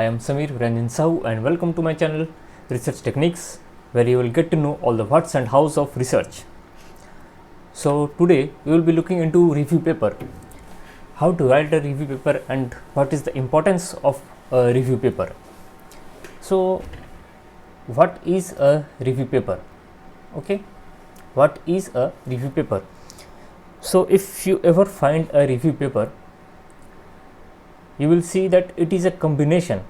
I am Samir Ranjan Sahu and welcome to my channel Research Techniques, where you will get to know all the whats and hows of research. So today we will be looking into review paper, how to write a review paper and what is the importance of a review paper. So what is a review paper? Okay, what is a review paper? So if you ever find a review paper, you will see that it is a combination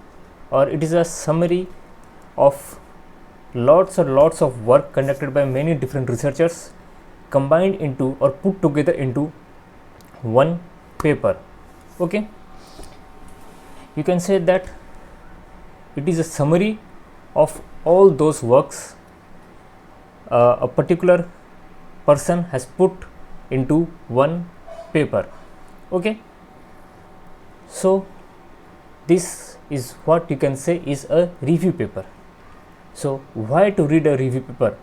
or it is a summary of lots and lots of work conducted by many different researchers combined into or put together into one paper. Okay, you can say that it is a summary of all those works a particular person has put into one paper. Okay, so this is what you can say is a review paper. So why to read a review paper?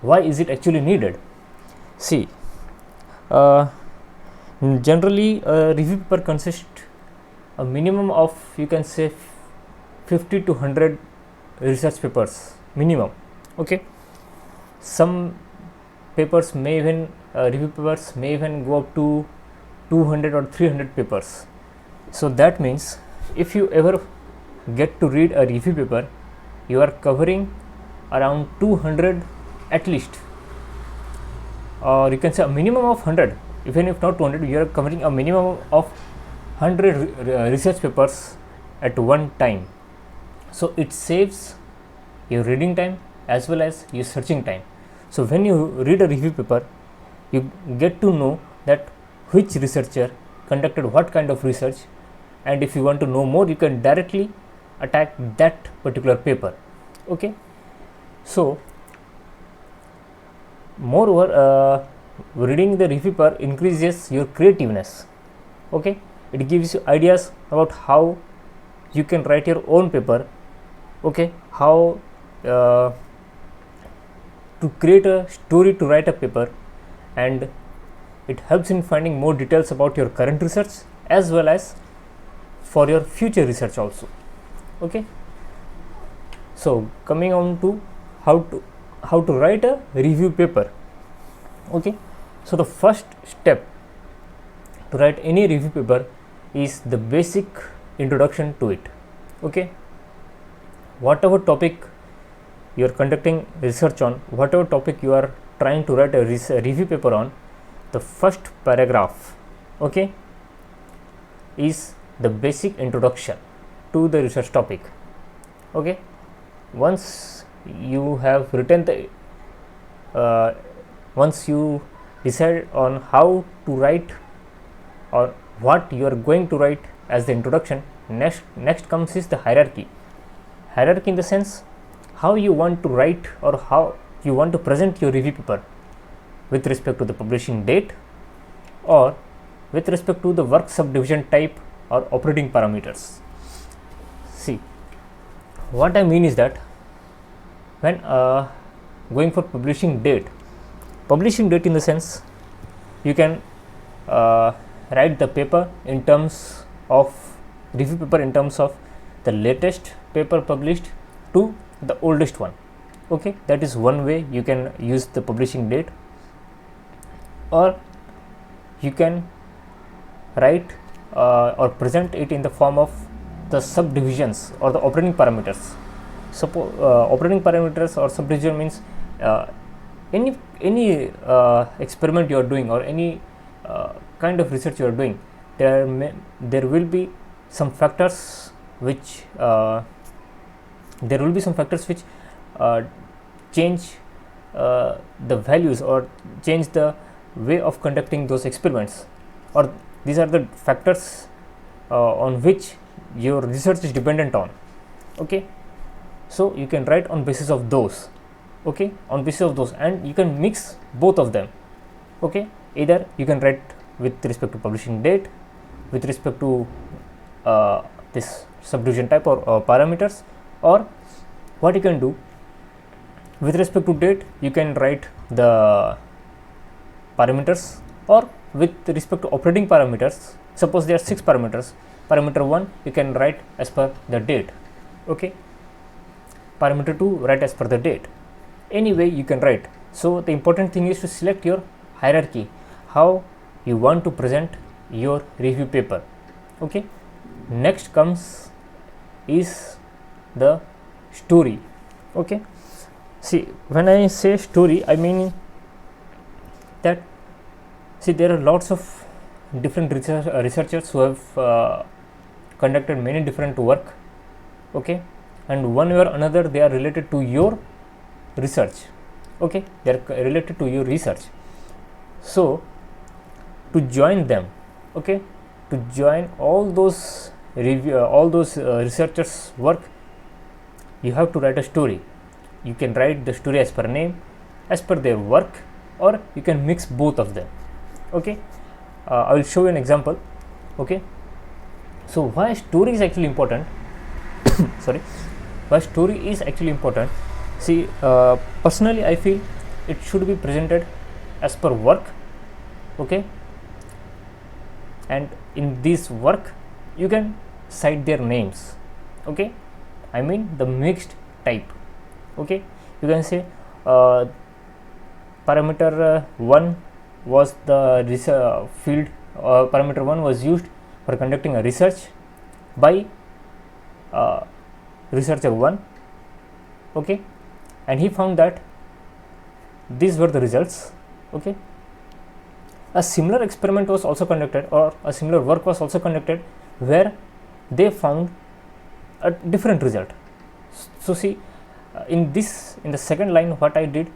Why is it actually needed? See, generally a review paper consists a minimum of, you can say, 50 to 100 research papers minimum. Okay, some papers may even review papers may even go up to 200 or 300 papers. So that means if you ever get to read a review paper, you are covering around 200 at least, or you can say a minimum of 100. Even if not 200, you are covering a minimum of 100 research papers at one time. So it saves your reading time as well as your searching time. So when you read a review paper, you get to know that which researcher conducted what kind of research, and if you want to know more, you can directly attack that particular paper. Okay, so moreover, reading the review paper increases your creativeness. Okay, it gives you ideas about how you can write your own paper. Okay, how to create a story to write a paper, and it helps in finding more details about your current research as well as for your future research also. Okay, so coming on to how to write a review paper. Okay, so the first step to write any review paper is the basic introduction to it. Okay, whatever topic you are conducting research on, whatever topic you are trying to write a review paper on, the first paragraph, okay, is the basic introduction to the research topic. Okay, once you have written the once you decide on how to write or what you are going to write as the introduction, next comes is the hierarchy in the sense how you want to write or how you want to present your review paper with respect to the publishing date or with respect to the work subdivision type or operating parameters. See, what I mean is that when going for publishing date in the sense, you can write the paper in terms of review paper in terms of the latest paper published to the oldest one. Okay, that is one way you can use the publishing date, or you can write or present it in the form of the subdivisions or the operating parameters. Suppose operating parameters or subdivision means any experiment you are doing or any kind of research you are doing, there will be some factors which change the values or change the way of conducting those experiments, or these are the factors on which your research is dependent on. Okay, so you can write on basis of those. Okay, on basis of those, and you can mix both of them. Okay, either you can write with respect to publishing date, with respect to this subdivision type or parameters, or what you can do with respect to date, you can write the parameters, or with respect to operating parameters, suppose there are 6 parameters, parameter 1 you can write as per the date, Okay, parameter 2, write as per the date. Any way you can write. So the important thing is to select your hierarchy, how you want to present your review paper. Okay, next comes is the story. Okay, see, when I say story, I mean that, see, there are lots of different researchers who have conducted many different work. Okay, and one way or another they are related to your research. Okay, they are related to your research. So to join them, okay, to join all those researchers work, you have to write a story. You can write the story as per name, as per their work, or you can mix both of them. Okay, I will show you an example. Okay, so why story is actually important sorry, why story is actually important. See, personally I feel it should be presented as per work. Okay, and in this work you can cite their names. Okay, I mean the mixed type. Okay, you can say parameter 1 was the field, parameter 1 was used for conducting a research by researcher 1. Okay, and he found that these were the results. Okay, a similar experiment was also conducted, or a similar work was also conducted, where they found a different result. So see, in the second line, what I did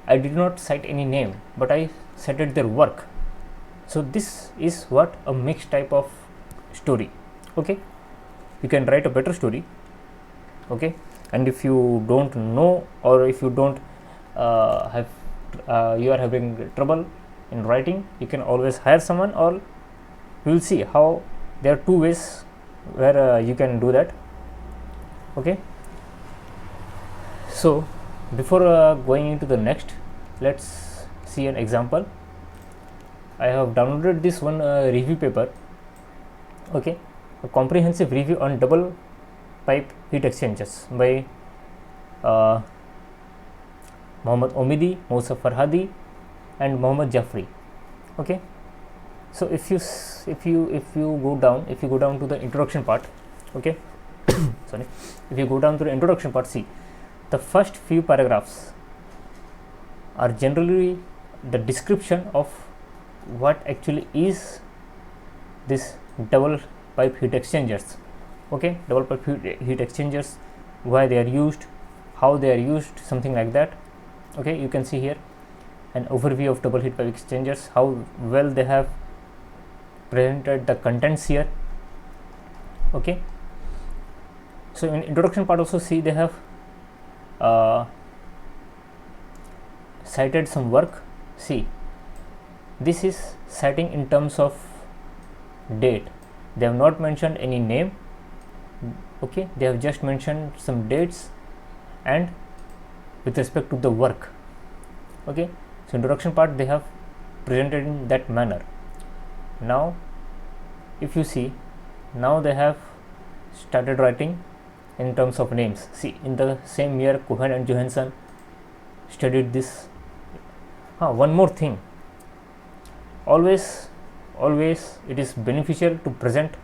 not cite any name, but I cited their work. So this is what a mixed type of story. Okay, you can write a better story. Okay, and if you don't know, or if you don't you are having trouble in writing, you can always hire someone, or we will see how there are two ways where you can do that. Okay, so before going into the next, let's see an example. I have downloaded this one review paper. Okay, a comprehensive review on double pipe heat exchangers by Mohammad Omidi, Mousa Farhadi, and Mohammad Jafri. Okay, so if you go down to the introduction part. Okay, sorry, if you go down to the introduction part, see, the first few paragraphs are generally the description of what actually is this double pipe heat exchangers. Okay, double pipe heat exchangers, why they are used, how they are used, something like that. Okay, you can see here an overview of double heat pipe exchangers, how well they have presented the contents here. Okay, so in introduction part also, see, they have cited some work. See, this is citing in terms of date. They have not mentioned any name. Okay, they have just mentioned some dates and with respect to the work. Okay, so introduction part they have presented in that manner. Now if you see, now they have started writing in terms of names. See, in the same year Cohen and Johansson studied this. One more thing, always it is beneficial to present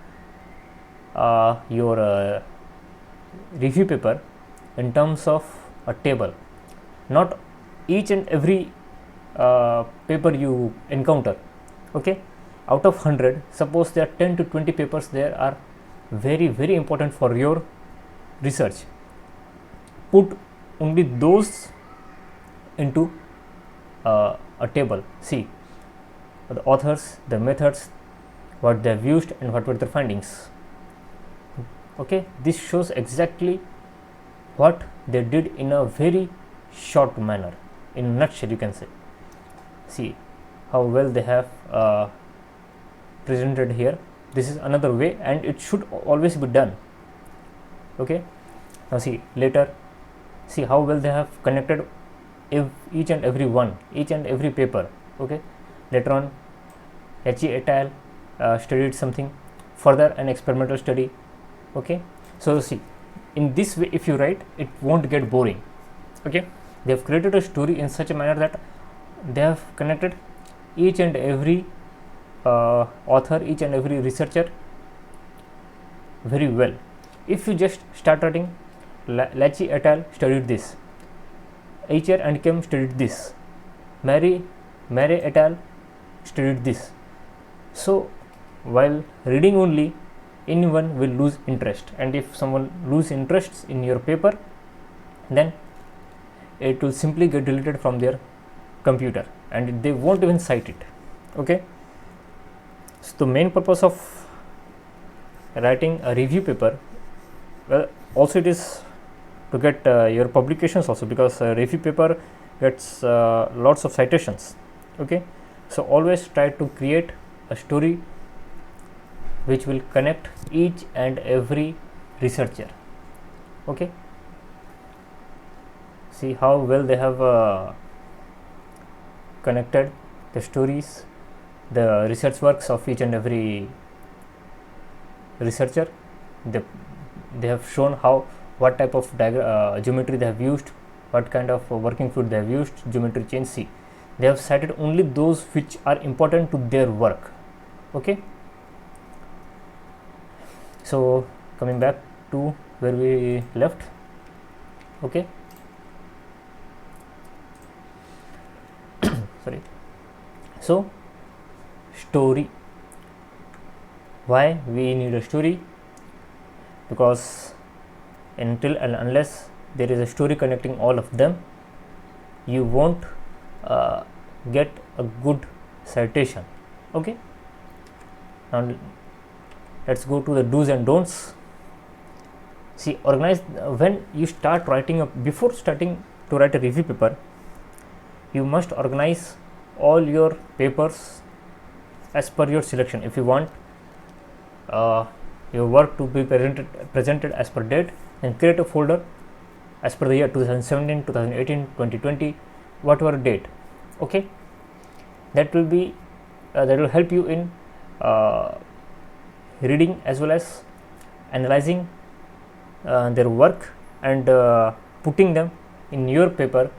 your review paper in terms of a table. Not each and every paper you encounter. Okay, out of 100, suppose there are 10 to 20 papers there are very important for your research. Put only those into a table. See, the authors, the methods, what they have used, and what were their findings. Okay, this shows exactly what they did in a very short manner, in a nutshell, you can say. See how well they have presented here. This is another way, and it should always be done. Okay, now see, later, see how well they have connected each and every paper. Okay, later on H.E. et al. Studied something further, an experimental study. Okay, so see, in this way if you write, it won't get boring. Okay, they have created a story in such a manner that they have connected each and every author, each and every researcher very well. If you just start writing, Lachi et al. Studied this, Eicher and Kem studied this, Mary et al. Studied this. So while reading only, anyone will lose interest, and if someone lose interest in your paper, then it will simply get deleted from their computer and they won't even cite it. Okay, so the main purpose of writing a review paper, well, also it is to get your publications also, because review paper gets lots of citations. Okay, so always try to create a story which will connect each and every researcher. Okay, see how well they have connected the stories, the research works of each and every researcher. They have shown how, what type of geometry they have used, what kind of working fluid they have used, geometry change. See, they have cited only those which are important to their work. Okay, so coming back to where we left. Okay, sorry. So story, why we need a story? Because until and unless there is a story connecting all of them, you won't get a good citation. Okay, now let's go to the do's and don'ts. See, organize. When you start writing before starting to write a review paper, you must organize all your papers as per your selection. If you want your work to be presented as per date, and create a folder as per the year 2017, 2018, 2020, whatever date. Okay, that will be that will help you in reading as well as analyzing their work and putting them in your paper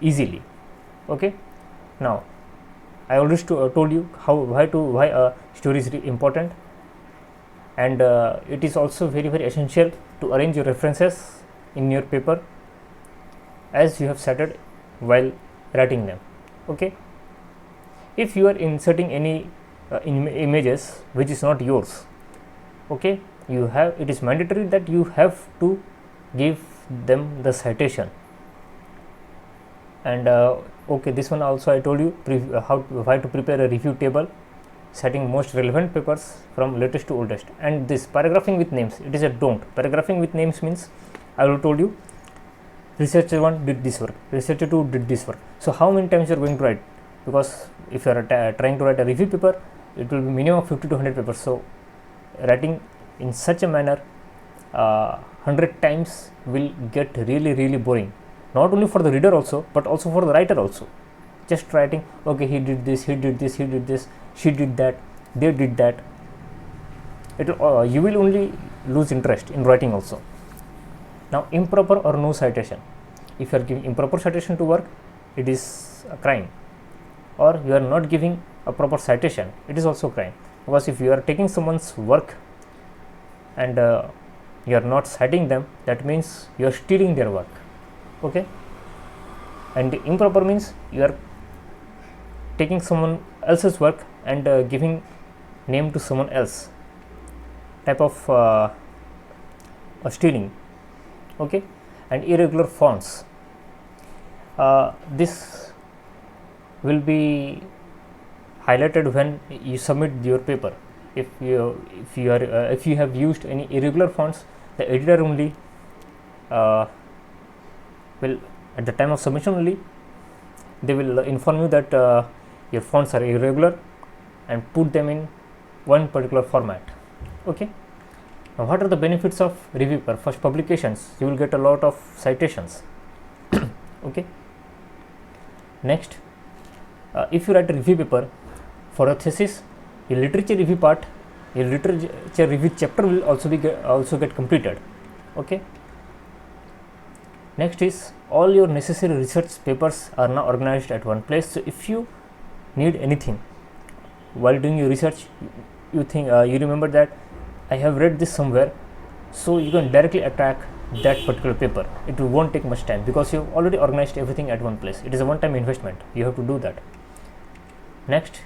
easily. Okay, now I already told you why a story is important, and it is also very essential to arrange your references in your paper as you have started while writing them. Okay, if you are inserting any images which is not yours, okay, it is mandatory that you have to give them the citation. And okay, this one also I told you why to prepare a review table citing most relevant papers from latest to oldest. And this paragraphing with names, it is a don't. Paragraphing with names means I will told you researcher 1 did this work, researcher 2 did this work. So how many times you are going to write? Because if you are trying to write a review paper, it will be minimum 50 to 100 papers. So writing in such a manner 100 times will get really boring, not only for the reader also, but also for the writer also. Just writing, okay, he did this, he did this, he did this, she did that, they did that, you will only lose interest in writing also. Now, improper or no citation. If you are giving improper citation to work, it is a crime. Or you are not giving a proper citation, it is also a crime. Because if you are taking someone's work and you are not citing them, that means you are stealing their work. Okay, and improper means you are taking someone else's work and giving name to someone else, type of stealing. Okay, and irregular fonts, this will be highlighted when you submit your paper. If you have used any irregular fonts, the editor only will, at the time of submission only, they will inform you that your fonts are irregular and put them in one particular format. Okay, now what are the benefits of review paper? First, publications, you will get a lot of citations. Okay, next, if you write a review paper for a thesis, your literature review part, your literature review chapter will also get completed. Okay. Next is all your necessary research papers are now organized at one place. So if you need anything while doing your research, you think you remember that I have read this somewhere, so you can directly attack that particular paper. It won't take much time because you have already organized everything at one place. It is a one-time investment. You have to do that. Next,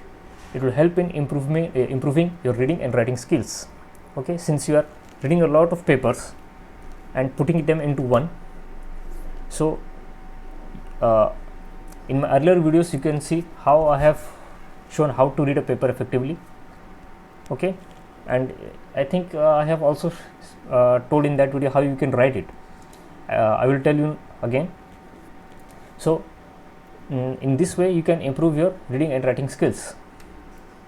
it will help in improving your reading and writing skills. Okay, since you are reading a lot of papers and putting them into one. So in my earlier videos you can see how I have shown how to read a paper effectively. Okay, and I think I have also told in that video how you can write it. I will tell you again. So in this way you can improve your reading and writing skills.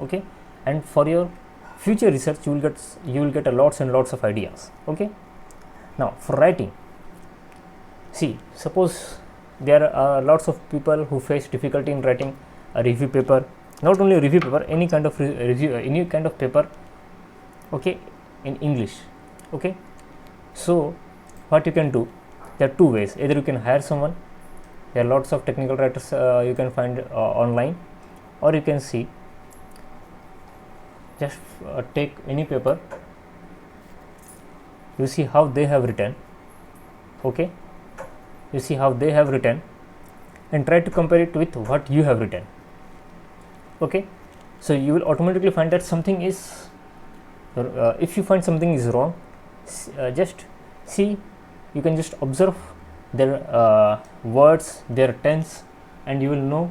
Okay, and for your future research you will get a lots and lots of ideas. Okay, now for writing, see, suppose there are lots of people who face difficulty in writing a review paper, not only a review paper, any kind of review, any kind of paper, okay, in English. Okay, so what you can do, there are two ways. Either you can hire someone, there are lots of technical writers you can find online, or you can see, just take any paper, you see how they have written. Okay, you see how they have written and try to compare it with what you have written. Okay, so you will automatically find that something is if you find something is wrong, just see, you can just observe their words, their tense, and you will know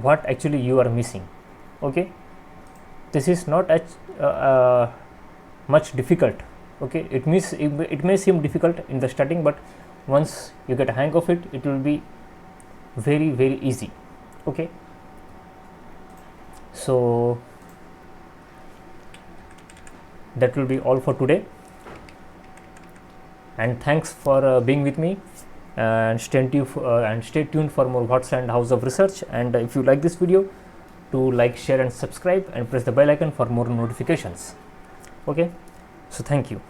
what actually you are missing. Okay, this is not as much difficult. Okay, it may seem difficult in the starting, but once you get a hang of it, it will be very, very easy. Okay, so that will be all for today, and thanks for being with me, and stay tuned for more What's and Hows of Research. And if you like this video, to like, share and subscribe, and press the bell icon for more notifications. Okay, so thank you.